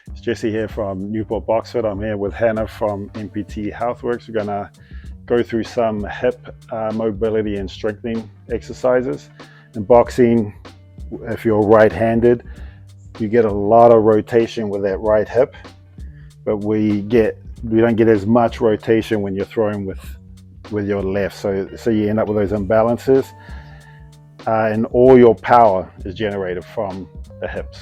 It's Jesse here from Newport Boxfit. I'm here with Hannah from MPT Healthworks. We're gonna go through some hip mobility and strengthening exercises. In boxing, if you're right-handed, you get a lot of rotation with that right hip, but we don't get as much rotation when you're throwing with your left. So you end up with those imbalances, and all your power is generated from the hips.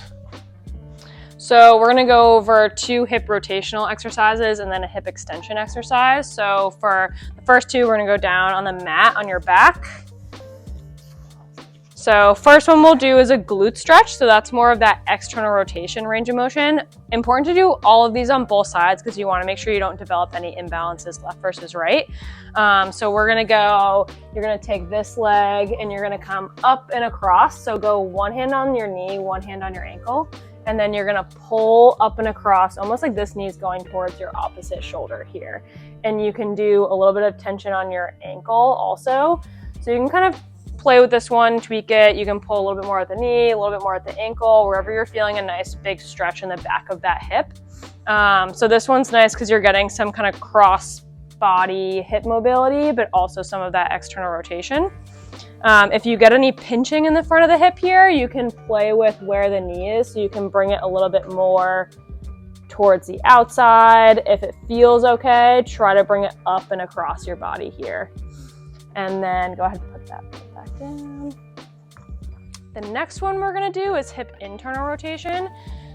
So we're gonna go over 2 hip rotational exercises and then a hip extension exercise. So for the first 2, we're gonna go down on the mat on your back. So first one we'll do is a glute stretch. So that's more of that external rotation range of motion. Important to do all of these on both sides because you wanna make sure you don't develop any imbalances left versus right. So we're gonna go, you're gonna take this leg and you're gonna come up and across. So go one hand on your knee, one hand on your ankle. And then you're gonna pull up and across, almost like this knee is going towards your opposite shoulder here. And you can do a little bit of tension on your ankle also. So you can kind of play with this one, tweak it. You can pull a little bit more at the knee, a little bit more at the ankle, wherever you're feeling a nice big stretch in the back of that hip. So this one's nice because you're getting some kind of cross body hip mobility, but also some of that external rotation. If you get any pinching in the front of the hip here, you can play with where the knee is. So you can bring it a little bit more towards the outside. If it feels okay, try to bring it up and across your body here. And then go ahead and put that back down. The next one we're gonna do is hip internal rotation.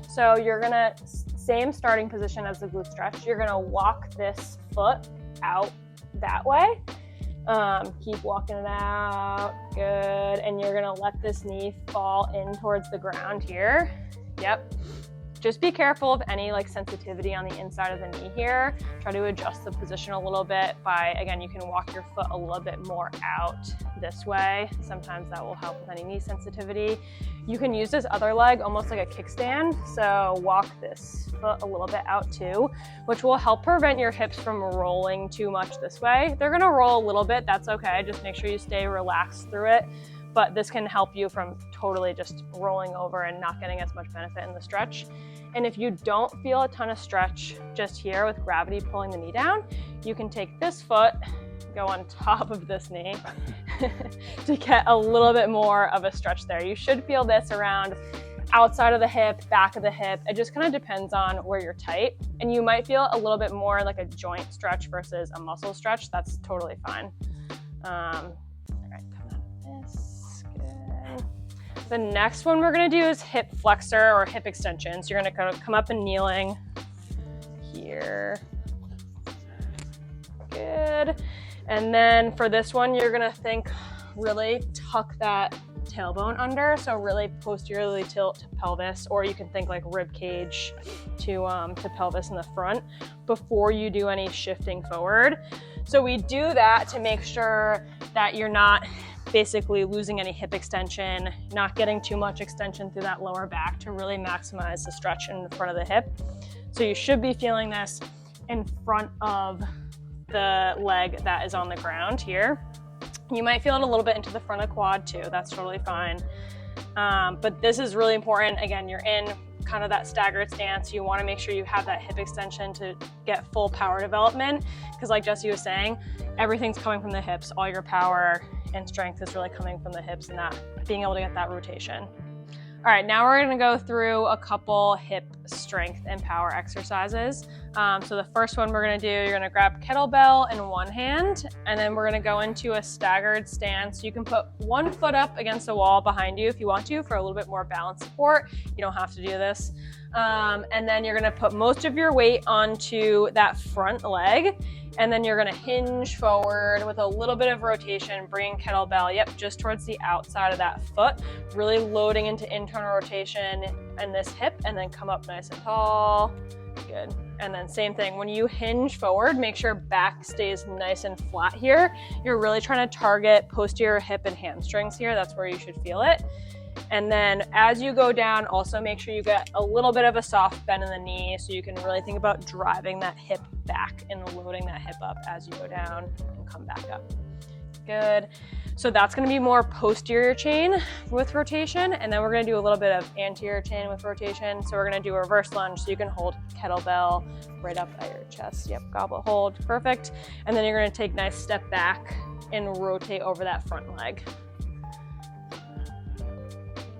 So you're gonna, same starting position as the glute stretch. You're gonna walk this foot out that way. Keep walking it out, good. And you're gonna let this knee fall in towards the ground here. Yep. Just be careful of any sensitivity on the inside of the knee here. Try to adjust the position a little bit by, again, you can walk your foot a little bit more out this way. Sometimes that will help with any knee sensitivity. You can use this other leg almost like a kickstand. So walk this foot a little bit out too, which will help prevent your hips from rolling too much this way. They're gonna roll a little bit, that's okay. Just make sure you stay relaxed through it. But this can help you from totally just rolling over and not getting as much benefit in the stretch. And if you don't feel a ton of stretch just here with gravity pulling the knee down, you can take this foot, go on top of this knee to get a little bit more of a stretch there. You should feel this around outside of the hip, back of the hip. It just kind of depends on where you're tight. And you might feel a little bit more like a joint stretch versus a muscle stretch. That's totally fine. All right, come out of this, good. The next one we're gonna do is hip flexor or hip extension. So you're gonna kind of come up and kneeling here. Good. And then for this one, you're gonna think, really tuck that tailbone under. So really posteriorly tilt to pelvis, or you can think like rib cage to pelvis in the front before you do any shifting forward. So we do that to make sure that you're not basically losing any hip extension, not getting too much extension through that lower back to really maximize the stretch in front of the hip. So you should be feeling this in front of the leg that is on the ground here. You might feel it a little bit into the front of the quad too. That's totally fine. But this is really important. Again, you're in kind of that staggered stance. You want to make sure you have that hip extension to get full power development. Because like Jesse was saying, everything's coming from the hips. All your power and strength is really coming from the hips and that being able to get that rotation. All right, now we're gonna go through a couple hip strength and power exercises. So the first one we're gonna do, you're gonna grab kettlebell in one hand, and then we're gonna go into a staggered stance. You can put one foot up against the wall behind you if you want to for a little bit more balance support. You don't have to do this. And then you're gonna put most of your weight onto that front leg, and then you're gonna hinge forward with a little bit of rotation, bringing kettlebell, just towards the outside of that foot, really loading into internal rotation in this hip, and then come up nice and tall, good. And then same thing, when you hinge forward, make sure back stays nice and flat here. You're really trying to target posterior hip and hamstrings here, that's where you should feel it. And then as you go down, also make sure you get a little bit of a soft bend in the knee so you can really think about driving that hip back and loading that hip up as you go down and come back up. Good. So that's going to be more posterior chain with rotation, and then we're going to do a little bit of anterior chain with rotation. So we're going to do a reverse lunge, so you can hold kettlebell right up at your chest. Yep, goblet hold, perfect. And then you're going to take a nice step back and rotate over that front leg.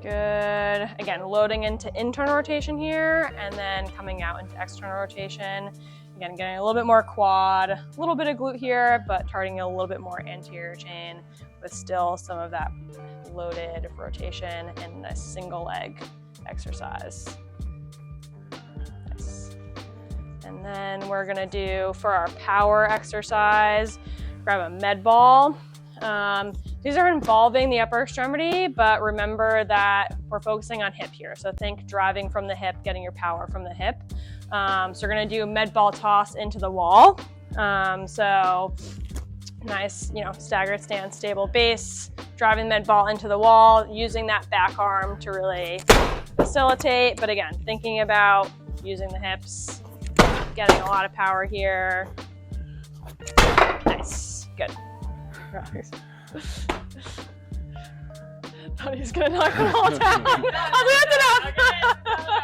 Good. Again, loading into internal rotation here, and then coming out into external rotation. Again, getting a little bit more quad, a little bit of glute here, but targeting a little bit more anterior chain with still some of that loaded rotation in a single leg exercise. Nice. And then we're gonna do, for our power exercise, grab a med ball. These are involving the upper extremity, but remember that we're focusing on hip here. So think driving from the hip, getting your power from the hip. So we're gonna do a med ball toss into the wall. So nice, staggered stance, stable base, driving the med ball into the wall, using that back arm to really facilitate. But again, thinking about using the hips, getting a lot of power here. Nice, good. Thought he was gonna knock it all down. I'll do it enough.